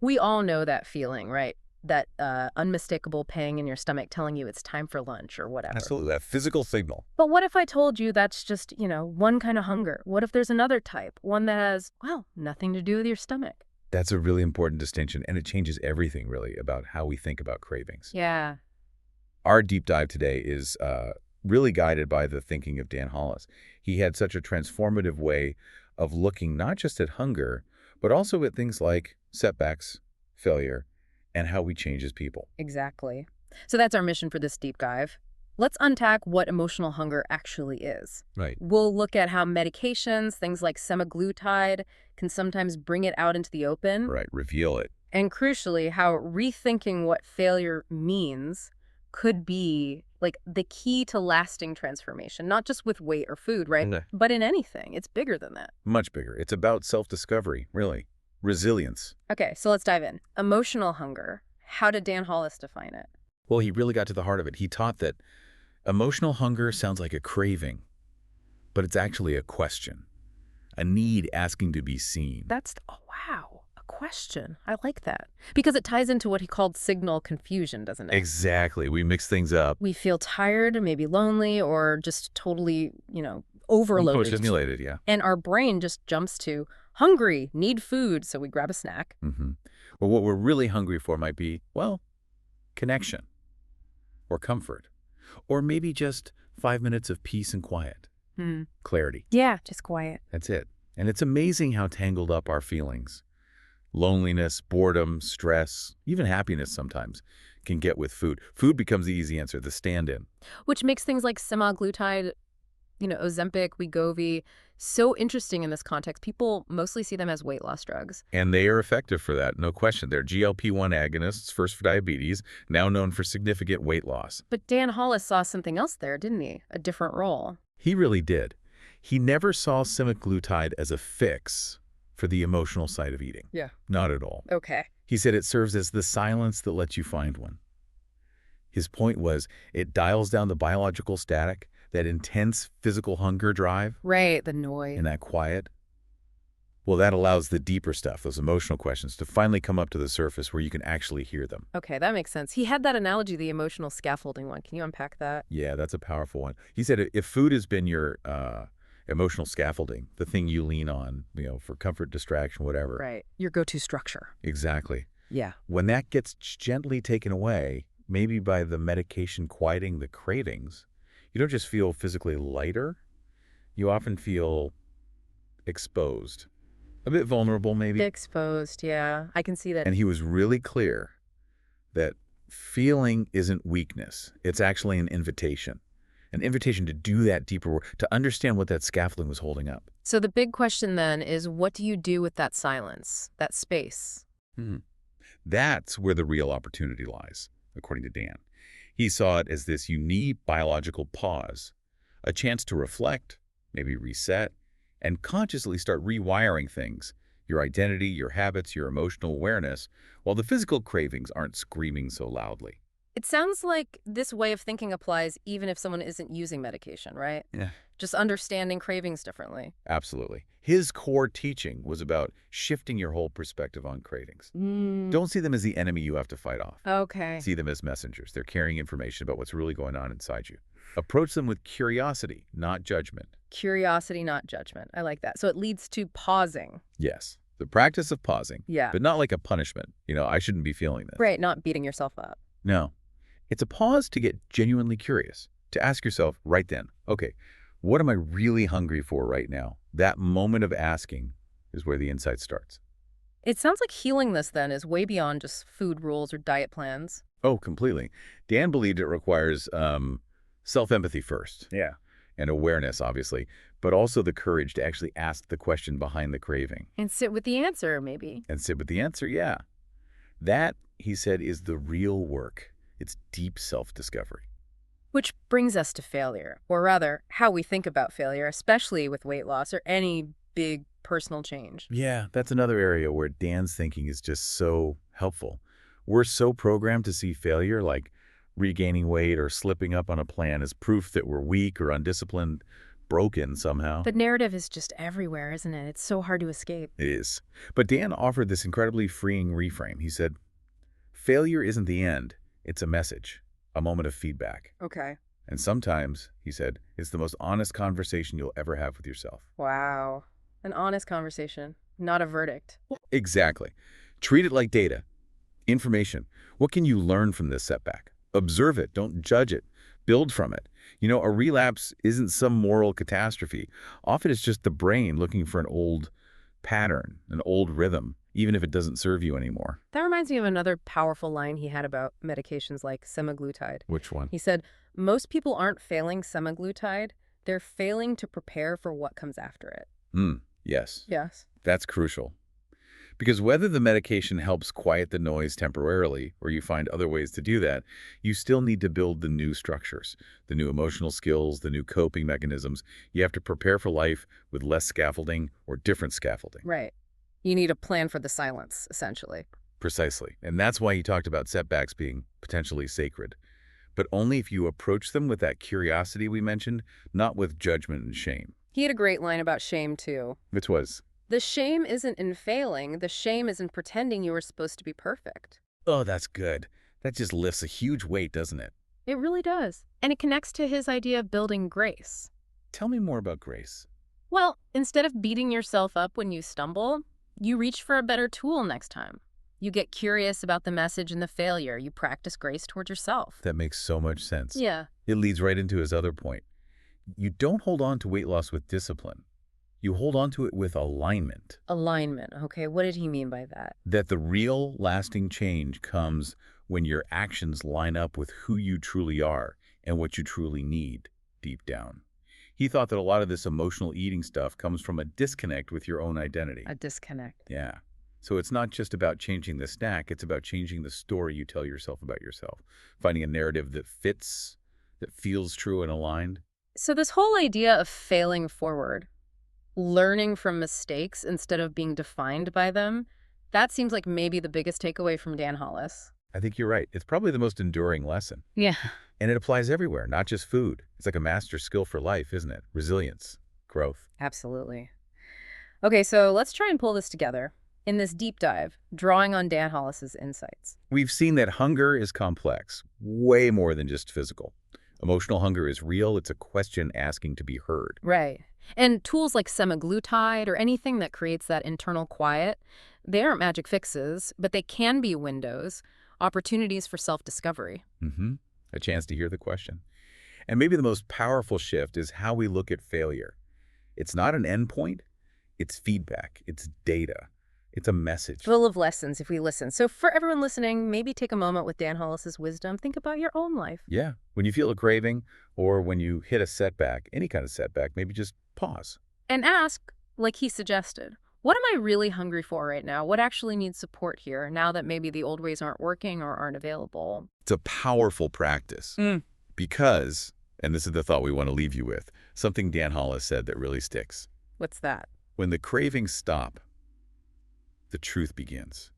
We all know that feeling, right? That unmistakable pang in your stomach telling you it's time for lunch or whatever. Absolutely, that physical signal. But what if I told you that's just, one kind of hunger? What if there's another type, one that has, well, nothing to do with your stomach? That's a really important distinction, and it changes everything, really, about how we think about cravings. Yeah. Our deep dive today is really guided by the thinking of Dan Hollis. He had such a transformative way of looking not just at hunger, but also at things like setbacks, failure, and how we change as people. Exactly. So that's our mission for this deep dive. Let's unpack what emotional hunger actually is. Right. We'll look at how medications, things like semaglutide, can sometimes bring it out into the open. Right. Reveal it. And crucially, how rethinking what failure means could be like the key to lasting transformation, not just with weight or food, right? No. But in anything. It's bigger than that. Much bigger. It's about self-discovery, really. Resilience. Okay, so let's dive in. Emotional hunger. How did Dan Hollis define it? Well, he really got to the heart of it. He taught that emotional hunger sounds like a craving, but it's actually a question, a need asking to be seen. Oh, wow. A question. I like that. Because it ties into what he called signal confusion, doesn't it? Exactly. We mix things up. We feel tired, maybe lonely, or just totally, overloaded. Overstimulated, yeah. And our brain just jumps to hungry, need food, so we grab a snack. Well, what we're really hungry for might be, well, connection or comfort, or maybe just 5 minutes of peace and quiet, clarity. Yeah, just quiet. That's it. And it's amazing how tangled up our feelings, loneliness, boredom, stress, even happiness sometimes can get with food. Food becomes the easy answer, the stand-in. Which makes things like semaglutide, Ozempic, Wegovy, so interesting in this context. People mostly see them as weight loss drugs. And they are effective for that, no question. They're GLP-1 agonists, first for diabetes, now known for significant weight loss. But Dan Hollis saw something else there, didn't he? A different role. He really did. He never saw semaglutide as a fix for the emotional side of eating. Yeah. Not at all. Okay. He said it serves as the silence that lets you find one. His point was it dials down the biological static, that intense physical hunger drive, Right, the noise. and that quiet. Well, that allows the deeper stuff, those emotional questions, to finally come up to the surface where you can actually hear them. Okay, that makes sense. He had that analogy, the emotional scaffolding one. Can you unpack that? Yeah, that's a powerful one. He said if food has been your emotional scaffolding, the thing you lean on, for comfort, distraction, whatever. Right. Your go-to structure. Exactly. Yeah. When that gets gently taken away, maybe by the medication quieting the cravings, you don't just feel physically lighter, you often feel exposed, a bit vulnerable maybe. Exposed, yeah. I can see that. And he was really clear that feeling isn't weakness. It's actually an invitation to do that deeper work, to understand what that scaffolding was holding up. So the big question then is, what do you do with that silence, that space? That's where the real opportunity lies, according to Dan. He saw it as this unique biological pause, a chance to reflect, maybe reset, and consciously start rewiring things, your identity, your habits, your emotional awareness, while the physical cravings aren't screaming so loudly. It sounds like this way of thinking applies even if someone isn't using medication, right? Yeah. Just understanding cravings differently. Absolutely. His core teaching was about shifting your whole perspective on cravings. Don't see them as the enemy you have to fight off. Okay. See them as messengers. They're carrying information about what's really going on inside you. Approach them with curiosity, not judgment. Curiosity, not judgment. I like that. So it leads to pausing. Yes, the practice of pausing, Yeah. but not like a punishment. I shouldn't be feeling this. Right, not beating yourself up. No. It's a pause to get genuinely curious, to ask yourself right then, okay, what am I really hungry for right now? That moment of asking is where the insight starts. It sounds like healing this then is way beyond just food rules or diet plans. Oh, completely. Dan believed it requires self-empathy first. Yeah. And awareness, obviously, but also the courage to actually ask the question behind the craving. And sit with the answer, maybe. And sit with the answer, yeah. That, he said, is the real work. It's deep self-discovery. Which brings us to failure, or rather, how we think about failure, especially with weight loss or any big personal change. Yeah, that's another area where Dan's thinking is just so helpful. We're so programmed to see failure, like regaining weight or slipping up on a plan, as proof that we're weak or undisciplined. broken somehow. The narrative is just everywhere, isn't it? It's so hard to escape. It is. But Dan offered this incredibly freeing reframe. He said, failure isn't the end. It's a message, a moment of feedback. Okay. And sometimes, he said, it's the most honest conversation you'll ever have with yourself. Wow. An honest conversation, not a verdict. Exactly. Treat it like data, information. What can you learn from this setback? Observe it. Don't judge it. Build from it. You know, a relapse isn't some moral catastrophe. Often it's just the brain looking for an old pattern, an old rhythm, even if it doesn't serve you anymore. That reminds me of another powerful line he had about medications like semaglutide. Which one? He said, most people aren't failing semaglutide, they're failing to prepare for what comes after it. Yes. Yes. That's crucial. Because whether the medication helps quiet the noise temporarily or you find other ways to do that, you still need to build the new structures, the new emotional skills, the new coping mechanisms. You have to prepare for life with less scaffolding or different scaffolding. Right. You need a plan for the silence, essentially. Precisely. And that's why he talked about setbacks being potentially sacred. But only if you approach them with that curiosity we mentioned, not with judgment and shame. He had a great line about shame, too. Which was, The shame isn't in failing. The shame is in pretending you were supposed to be perfect. oh, that's good. That just lifts a huge weight, doesn't it? It really does. And it connects to his idea of building grace. Tell me more about grace. Well, instead of beating yourself up when you stumble, you reach for a better tool next time. You get curious about the message and the failure. You practice grace towards yourself. That makes so much sense. Yeah. It leads right into his other point. You don't hold on to weight loss with discipline. You hold on to it with alignment. Alignment. Okay, what did he mean by that? That the real lasting change comes when your actions line up with who you truly are and what you truly need deep down. He thought that a lot of this emotional eating stuff comes from a disconnect with your own identity. A disconnect. Yeah. So it's not just about changing the snack, it's about changing the story you tell yourself about yourself. Finding a narrative that fits, that feels true and aligned. So this whole idea of failing forward, learning from mistakes instead of being defined by them, that seems like maybe the biggest takeaway from Dan Hollis. I think you're right. It's probably the most enduring lesson. Yeah. And it applies everywhere, not just food. It's like a master skill for life, isn't it? Resilience, growth. Absolutely. Okay, so let's try and pull this together in this deep dive, drawing on Dan Hollis's insights. We've seen that hunger is complex, way more than just physical. Emotional hunger is real. It's a question asking to be heard. Right. And tools like semaglutide or anything that creates that internal quiet, they aren't magic fixes, but they can be windows, opportunities for self-discovery. A chance to hear the question. And maybe the most powerful shift is how we look at failure. It's not an endpoint. It's feedback. It's data. It's a message. Full of lessons if we listen. So for everyone listening, maybe take a moment with Dan Hollis's wisdom. Think about your own life. Yeah. When you feel a craving or when you hit a setback, any kind of setback, maybe just pause. And ask, like he suggested, what am I really hungry for right now? What actually needs support here now that maybe the old ways aren't working or aren't available? It's a powerful practice because, and this is the thought we want to leave you with, something Dan Hollis said that really sticks. What's that? When the cravings stop, the truth begins.